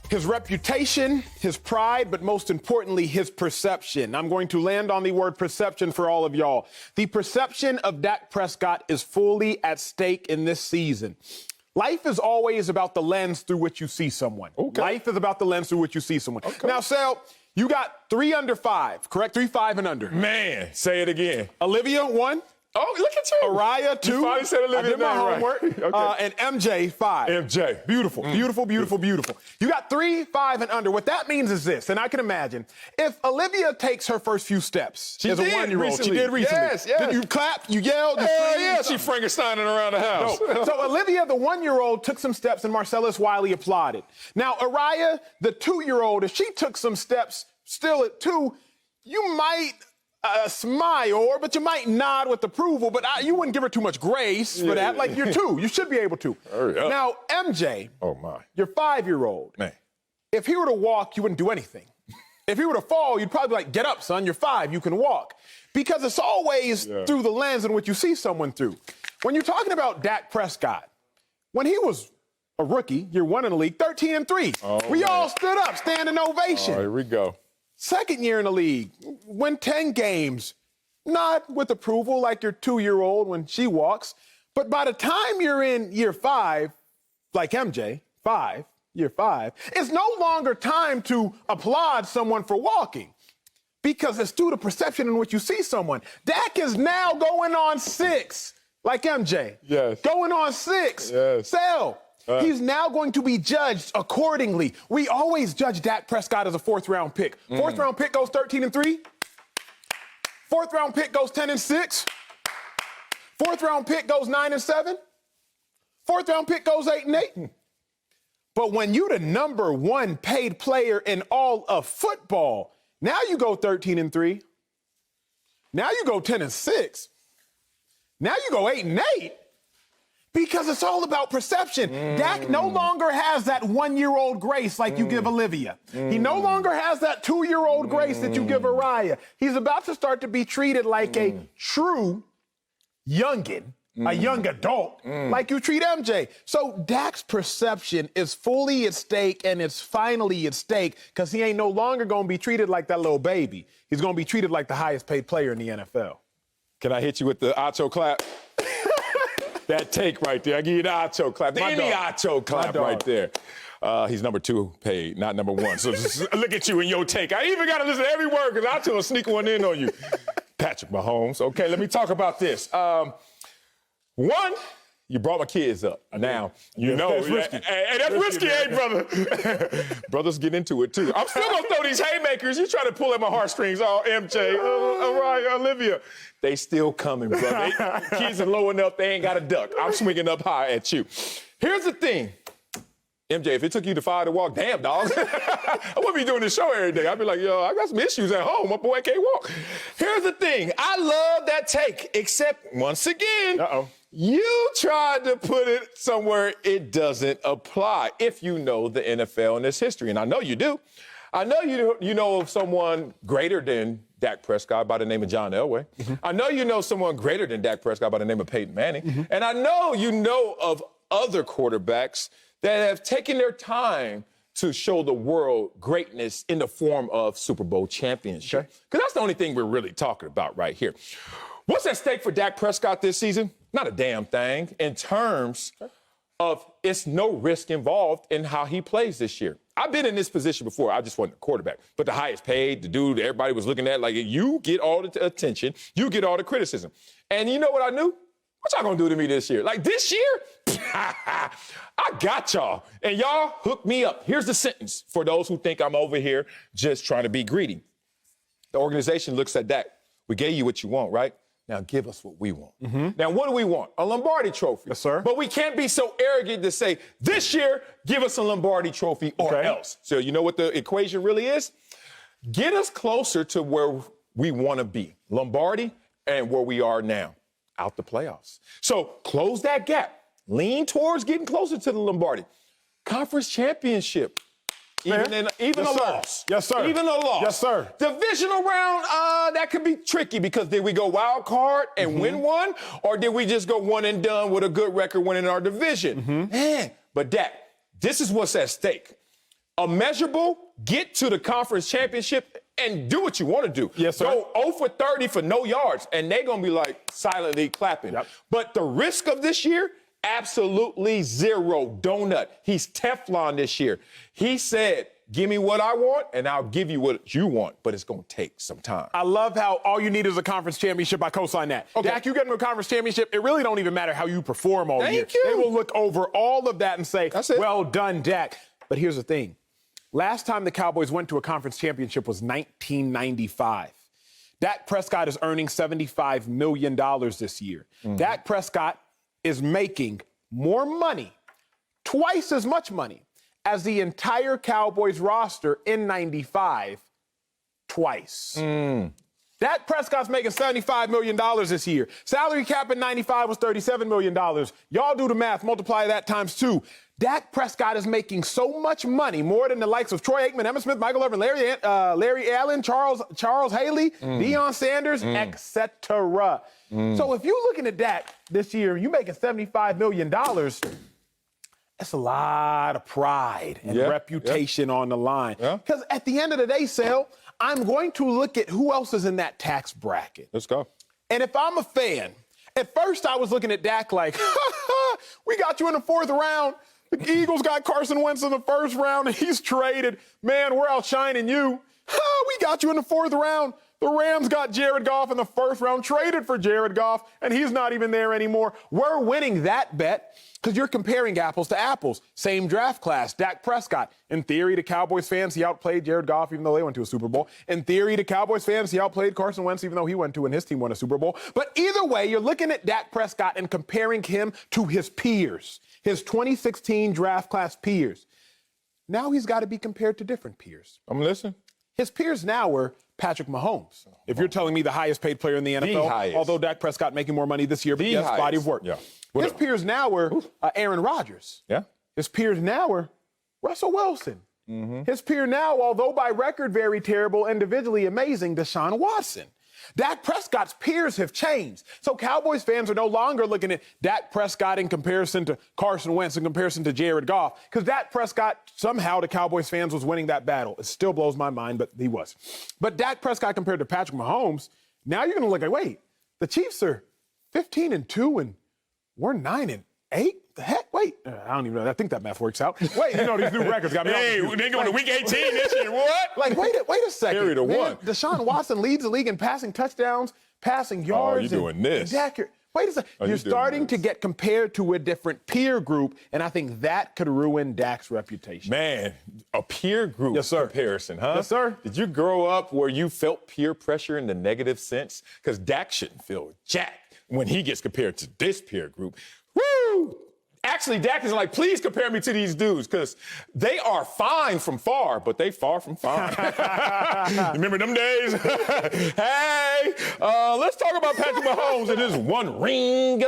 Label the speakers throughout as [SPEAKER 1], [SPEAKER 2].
[SPEAKER 1] His reputation, his pride, but most importantly, his perception. I'm going to land on the word perception for all of y'all. The perception of Dak Prescott is fully at stake in this season. Life is always about the lens through which you see someone.
[SPEAKER 2] Okay.
[SPEAKER 1] Life is about the lens through which you see someone.
[SPEAKER 2] Okay.
[SPEAKER 1] Now, Sal, you got 3 under 5, correct? 3, 5, and under.
[SPEAKER 2] Man, say it again.
[SPEAKER 1] Olivia, 1.
[SPEAKER 2] Oh, look at you.
[SPEAKER 1] Araya, 2.
[SPEAKER 2] You finally said Olivia.
[SPEAKER 1] I did my homework.
[SPEAKER 2] Right. Okay.
[SPEAKER 1] And MJ, 5.
[SPEAKER 2] MJ.
[SPEAKER 1] Beautiful, beautiful. You got 3, 5, and under. What that means is this, and I can imagine, if Olivia takes her first few steps as a 1-year-old, she did recently.
[SPEAKER 2] Yes.
[SPEAKER 1] Did you clap? You yelled? You
[SPEAKER 2] Hell
[SPEAKER 1] screamed?
[SPEAKER 2] yeah, she Frankensteining around the house.
[SPEAKER 1] No. So Olivia, the 1-year-old, took some steps, and Marcellus Wiley applauded. Now, Araya, the 2-year-old, if she took some steps, still at 2, you might smile, but you might nod with approval, but you wouldn't give her too much grace for that. Like, you're 2. You should be able to.
[SPEAKER 2] Hurry up.
[SPEAKER 1] Now, MJ,
[SPEAKER 2] Oh, my.
[SPEAKER 1] your 5-year-old,
[SPEAKER 2] Man.
[SPEAKER 1] if he were to walk, you wouldn't do anything. If he were to fall, you'd probably be like, get up, son, you're 5, you can walk. Because it's always through the lens in which you see someone through. When you're talking about Dak Prescott, when he was a rookie, year 1 in the league, 13-3. We all stood up, standing ovation.
[SPEAKER 2] Oh, here we go.
[SPEAKER 1] Second year in the league, win 10 games, not with approval like your 2-year-old when she walks, but by the time you're in year 5, like MJ, year 5, it's no longer time to applaud someone for walking because it's through the perception in which you see someone. Dak is now going on 6, like MJ.
[SPEAKER 2] Yes.
[SPEAKER 1] Going on 6.
[SPEAKER 2] Yes.
[SPEAKER 1] Sal. He's now going to be judged accordingly. We always judge Dak Prescott as a 4th-round pick. 4th-round pick goes 13-3. 4th-round pick goes 10-6. 4th-round pick goes 9-7. 4th-round pick goes 8-8. But when you're the number 1 paid player in all of football, now you go 13-3. Now you go 10-6. Now you go 8-8. Because it's all about perception. Dak no longer has that 1-year-old grace like you give Olivia. He no longer has that 2-year-old grace that you give Araya. He's about to start to be treated like a true youngin', a young adult, like you treat MJ. So Dak's perception is fully at stake, and it's finally at stake because he ain't no longer going to be treated like that little baby. He's going to be treated like the highest paid player in the NFL.
[SPEAKER 2] Can I hit you with the Acho clap? That take right there. I give you the Acho clap. The Emmy-Award clap right there. He's number 2 paid, not number 1. So just look at you and your take. I even got to listen to every word because Acho will sneak one in on you. Patrick Mahomes. Okay, let me talk about this. 1, you brought my kids up. Now, you know.
[SPEAKER 1] That's risky.
[SPEAKER 2] Hey, that's risky, brother? Brothers get into it, too. I'm still going to throw these haymakers. You try to pull at my heartstrings. Oh, MJ, Araya, Olivia. They still coming, brother. Kids are low enough, they ain't got a duck. I'm swinging up high at you. Here's the thing. MJ, if it took you to 5 to walk, damn, dog. I wouldn't be doing this show every day. I'd be like, yo, I got some issues at home. My boy can't walk. Here's the thing. I love that take, except once again, you tried to put it somewhere it doesn't apply if you know the NFL and its history, and I know you do. I know you know of someone greater than Dak Prescott by the name of John Elway. I know you know someone greater than Dak Prescott by the name of Peyton Manning. And I know you know of other quarterbacks that have taken their time to show the world greatness in the form of Super Bowl championship. Because that's the only thing we're really talking about right here. What's at stake for Dak Prescott this season? Not a damn thing in terms of it's no risk involved in how he plays this year. I've been in this position before. I just wasn't a quarterback. But the highest paid, the dude everybody was looking at, like, you get all the attention, you get all the criticism. And you know what I knew? What y'all gonna do to me this year? Like, this year? I got y'all. And y'all hooked me up. Here's the sentence for those who think I'm over here just trying to be greedy. The organization looks at Dak. We gave you what you want, right? Now give us what we want. Now, what do we want? A Lombardi trophy.
[SPEAKER 1] Yes, sir.
[SPEAKER 2] But we can't be so arrogant to say, this year, give us a Lombardi trophy or else. So you know what the equation really is? Get us closer to where we want to be. Lombardi and where we are now, out the playoffs. So close that gap. Lean towards getting closer to the Lombardi. Conference championship. Even a loss.
[SPEAKER 1] Yes, sir.
[SPEAKER 2] Even a loss.
[SPEAKER 1] Yes, sir.
[SPEAKER 2] Divisional round, that could be tricky because did we go wild card and win one, or did we just go one and done with a good record winning our division? Man, but Dak, this is what's at stake. immeasurable, get to the conference championship, and do what you want to do.
[SPEAKER 1] Yes, sir.
[SPEAKER 2] Go 0 for 30 for no yards, and they're going to be like silently clapping.
[SPEAKER 1] Yep.
[SPEAKER 2] But the risk of this year, absolutely zero. Donut. He's Teflon this year. He said, give me what I want, and I'll give you what you want, but it's going to take some time.
[SPEAKER 1] I love how all you need is a conference championship. I co-sign that.
[SPEAKER 2] Okay.
[SPEAKER 1] Dak, you get them a conference championship, it really don't even matter how you perform all year.
[SPEAKER 2] Thank you.
[SPEAKER 1] They will look over all of that and say,
[SPEAKER 2] That's it.
[SPEAKER 1] well done, Dak. But here's the thing. Last time the Cowboys went to a conference championship was 1995. Dak Prescott is earning $75 million this year. Dak Prescott is making more money, twice as much money, as the entire Cowboys roster in 95, twice. Dak Prescott's making $75 million this year. Salary cap in 95 was $37 million. Y'all do the math, multiply that times 2. Dak Prescott is making so much money, more than the likes of Troy Aikman, Emmitt Smith, Michael Irvin, Larry Allen, Charles Haley, Deion Sanders, etc. So if you're looking at Dak this year, you making $75 million, that's a lot of pride and reputation on the line. Because at the end of the day, Sal, I'm going to look at who else is in that tax bracket.
[SPEAKER 2] Let's go.
[SPEAKER 1] And if I'm a fan, at first I was looking at Dak like, we got you in the 4th round. The Eagles got Carson Wentz in the 1st round, and he's traded. Man, we're outshining you. We got you in the 4th round. The Rams got Jared Goff in the 1st round, traded for Jared Goff, and he's not even there anymore. We're winning that bet because you're comparing apples to apples. Same draft class, Dak Prescott. In theory, to Cowboys fans, he outplayed Jared Goff even though they went to a Super Bowl. In theory, to Cowboys fans, he outplayed Carson Wentz even though he went to and his team won a Super Bowl. But either way, you're looking at Dak Prescott and comparing him to his peers, his 2016 draft class peers. Now he's got to be compared to different peers.
[SPEAKER 2] I'm listening.
[SPEAKER 1] His peers now were Patrick Mahomes. If you're telling me the highest paid player in the NFL, although Dak Prescott making more money this year, but yes, body of work.
[SPEAKER 2] Yeah.
[SPEAKER 1] His peers now were Aaron Rodgers.
[SPEAKER 2] Yeah.
[SPEAKER 1] His peers now were Russell Wilson. His peer now, although by record very terrible, individually amazing, Deshaun Watson. Dak Prescott's peers have changed. So Cowboys fans are no longer looking at Dak Prescott in comparison to Carson Wentz, in comparison to Jared Goff, because Dak Prescott, somehow the Cowboys fans was winning that battle. It still blows my mind, but he was. But Dak Prescott compared to Patrick Mahomes, now you're going to look at, wait, the Chiefs are 15-2 and we're 9-8? The heck? Wait, I don't even know. I think that math works out. Wait, these new records got me.
[SPEAKER 2] Hey, they're going to week 18 this year. What?
[SPEAKER 1] Like, wait a second.
[SPEAKER 2] Carry the one.
[SPEAKER 1] Deshaun Watson leads the league in passing touchdowns, passing yards.
[SPEAKER 2] You're doing this.
[SPEAKER 1] Wait a second. You're starting to get compared to a different peer group, and I think that could ruin Dak's reputation.
[SPEAKER 2] Man, a peer group comparison, huh?
[SPEAKER 1] Yes, sir.
[SPEAKER 2] Did you grow up where you felt peer pressure in the negative sense? Because Dak shouldn't feel jack when he gets compared to this peer group. Woo! Actually, Dak is like, please compare me to these dudes because they are fine from far, but they far from fine. Remember them days? Hey, let's talk about Patrick Mahomes and his one ring.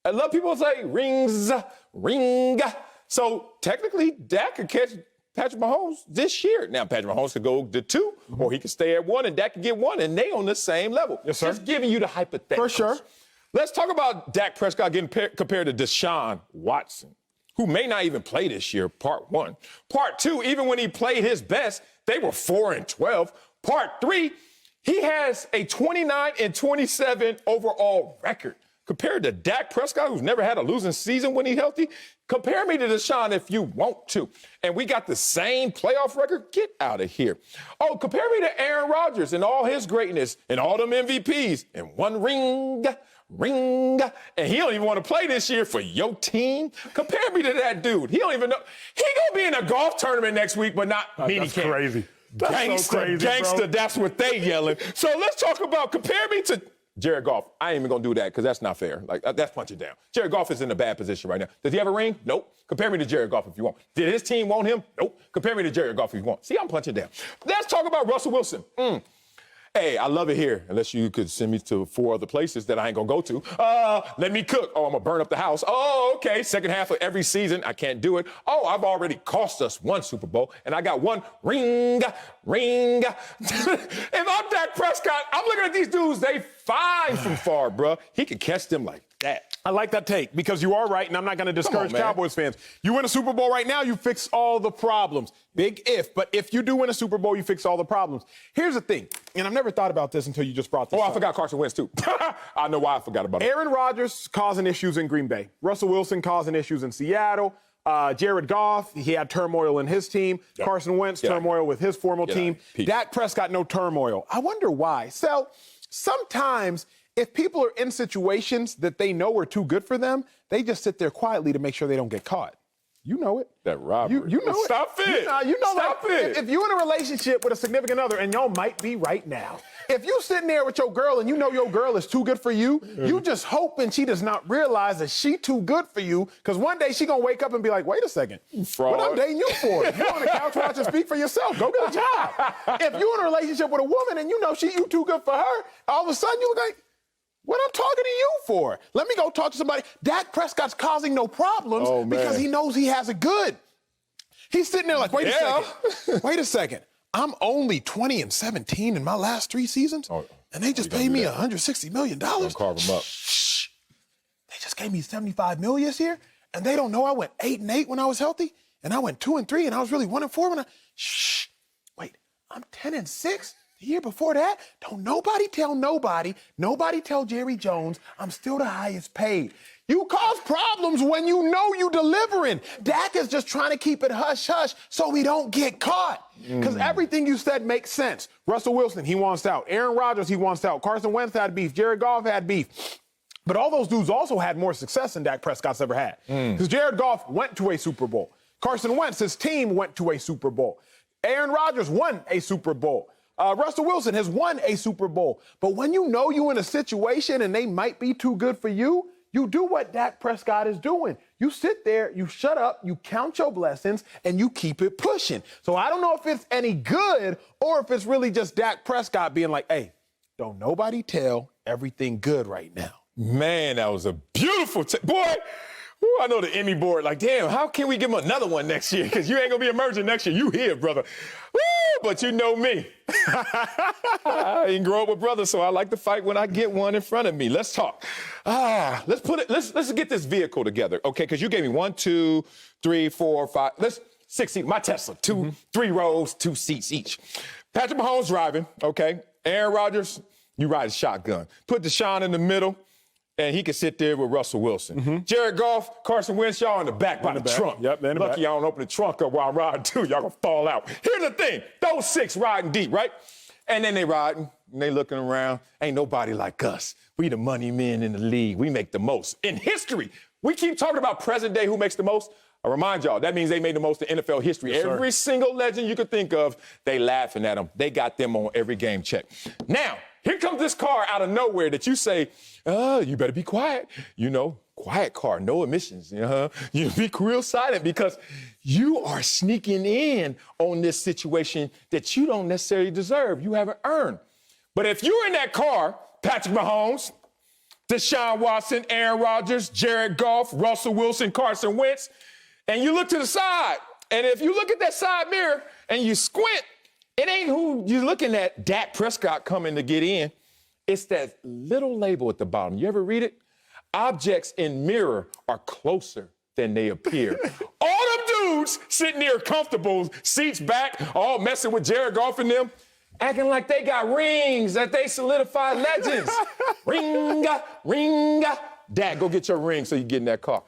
[SPEAKER 2] I love people say rings, ring. So technically, Dak could catch Patrick Mahomes this year. Now, Patrick Mahomes could go to 2, or he could stay at 1, and Dak could get 1, and they on the same level.
[SPEAKER 1] Yes, sir.
[SPEAKER 2] Just giving you the hypotheticals.
[SPEAKER 1] For sure.
[SPEAKER 2] Let's talk about Dak Prescott getting compared to Deshaun Watson, who may not even play this year, part 1. Part 2, even when he played his best, they were 4-12. Part 3, he has a 29-27 overall record. Compared to Dak Prescott, who's never had a losing season when he's healthy, compare me to Deshaun if you want to. And we got the same playoff record? Get out of here. Oh, compare me to Aaron Rodgers and all his greatness and all them MVPs and one ring, and he don't even want to play this year for your team. Compare me to that dude. He don't even know. He gonna be in a golf tournament next week, but not mini camp.
[SPEAKER 1] That's crazy.
[SPEAKER 2] Gangster, that's what they yelling. So let's talk about, compare me to Jared Goff. I ain't even gonna do that because that's not fair. Like, that's punching down. Jared Goff is in a bad position right now. Does he have a ring? Nope. Compare me to Jared Goff if you want. Did his team want him? Nope. Compare me to Jared Goff if you want. See, I'm punching down. Let's talk about Russell Wilson. Hey, I love it here, unless you could send me to 4 other places that I ain't gonna go to. Let me cook. Oh, I'm gonna burn up the house. Oh, okay, second half of every season, I can't do it. Oh, I've already cost us 1 Super Bowl, and I got 1 ring. If I'm Dak Prescott, I'm looking at these dudes, they fine from far, bruh. He can catch them like that.
[SPEAKER 1] I like that take because you are right, and I'm not going to discourage Cowboys fans. You win a Super Bowl right now, you fix all the problems. Big if, but if you do win a Super Bowl, you fix all the problems. Here's the thing, and I've never thought about this until you just brought this up.
[SPEAKER 2] I forgot Carson Wentz, too. I know why I forgot about it.
[SPEAKER 1] Aaron Rodgers causing issues in Green Bay. Russell Wilson causing issues in Seattle. Jared Goff, he had turmoil in his team. Yep. Carson Wentz, turmoil with his former team. Dak Prescott, no turmoil. I wonder why. So sometimes if people are in situations that they know are too good for them, they just sit there quietly to make sure they don't get caught. You know it.
[SPEAKER 2] That robbery.
[SPEAKER 1] You know it.
[SPEAKER 2] Stop it.
[SPEAKER 1] You know
[SPEAKER 2] Stop it.
[SPEAKER 1] If you're in a relationship with a significant other, and y'all might be right now, if you sitting there with your girl and you know your girl is too good for you, you just hoping she does not realize that she too good for you, because one day she gonna wake up and be like, wait a second,
[SPEAKER 2] fraud.
[SPEAKER 1] What I'm dating you for? You're on the couch watching Speak for Yourself. Go get a job. If you're in a relationship with a woman and you know you too good for her, all of a sudden you like, what I'm talking to you for? Let me go talk to somebody. Dak Prescott's causing no problems because he knows he has it good. He's sitting there like, wait a second. I'm only 20-17 in my last 3 seasons, and they just paid me $160 million.
[SPEAKER 2] Don't carve them up.
[SPEAKER 1] Shh. They just gave me $75 million this year, and they don't know I went 8-8 when I was healthy, and I went 2-3, and I was really 1-4 when I. Shh. Wait, I'm 10-6. The year before that, don't nobody tell nobody. Nobody tell Jerry Jones I'm still the highest paid. You cause problems when you know you delivering. Dak is just trying to keep it hush-hush so we don't get caught. Because everything you said makes sense. Russell Wilson, he wants out. Aaron Rodgers, he wants out. Carson Wentz had beef. Jared Goff had beef. But all those dudes also had more success than Dak Prescott's ever had. Because Jared Goff went to a Super Bowl. Carson Wentz, his team, went to a Super Bowl. Aaron Rodgers won a Super Bowl. Russell Wilson has won a Super Bowl. But when you know you're in a situation and they might be too good for you, you do what Dak Prescott is doing. You sit there, you shut up, you count your blessings, and you keep it pushing. So I don't know if it's any good or if it's really just Dak Prescott being like, hey, don't nobody tell everything good right now.
[SPEAKER 2] Man, that was a beautiful boy. Ooh, I know the Emmy board, like, damn, how can we give him another one next year? Because you ain't going to be emerging next year. You here, brother. Woo, but you know me. I didn't grow up with brothers, so I like to fight when I get one in front of me. Let's talk. Let's get this vehicle together, okay? Because you gave me 1, 2, 3, 4, 5. Let's 6 seats. My Tesla, 3 rows, 2 seats each. Patrick Mahomes driving, okay? Aaron Rodgers, you ride a shotgun. Put Deshaun in the middle. And he can sit there with Russell Wilson. Jared Goff, Carson Wentz, y'all in the back by the trunk.
[SPEAKER 1] Yep, in the
[SPEAKER 2] Lucky
[SPEAKER 1] back.
[SPEAKER 2] y'all don't open the trunk up while I'm riding, too. Y'all gonna fall out. Here's the thing. Those 6 riding deep, right? And then they riding, and they looking around. Ain't nobody like us. We the money men in the league. We make the most. In history, we keep talking about present day who makes the most. I remind y'all, that means they made the most in NFL history.
[SPEAKER 1] Yes,
[SPEAKER 2] every single legend you could think of, they laughing at them. They got them on every game check. Now, here comes this car out of nowhere that you say, you better be quiet. You know, quiet car, no emissions. You be real silent because you are sneaking in on this situation that you don't necessarily deserve. You haven't earned. But if you're in that car, Patrick Mahomes, Deshaun Watson, Aaron Rodgers, Jared Goff, Russell Wilson, Carson Wentz, and you look to the side, and if you look at that side mirror and you squint, it ain't who you're looking at, Dak Prescott coming to get in. It's that little label at the bottom. You ever read it? Objects in mirror are closer than they appear. All them dudes sitting there comfortable, seats back, all messing with Jared Goff and them, acting like they got rings, that they solidified legends. Ringa, ringa. Dak, go get your ring so you get in that car.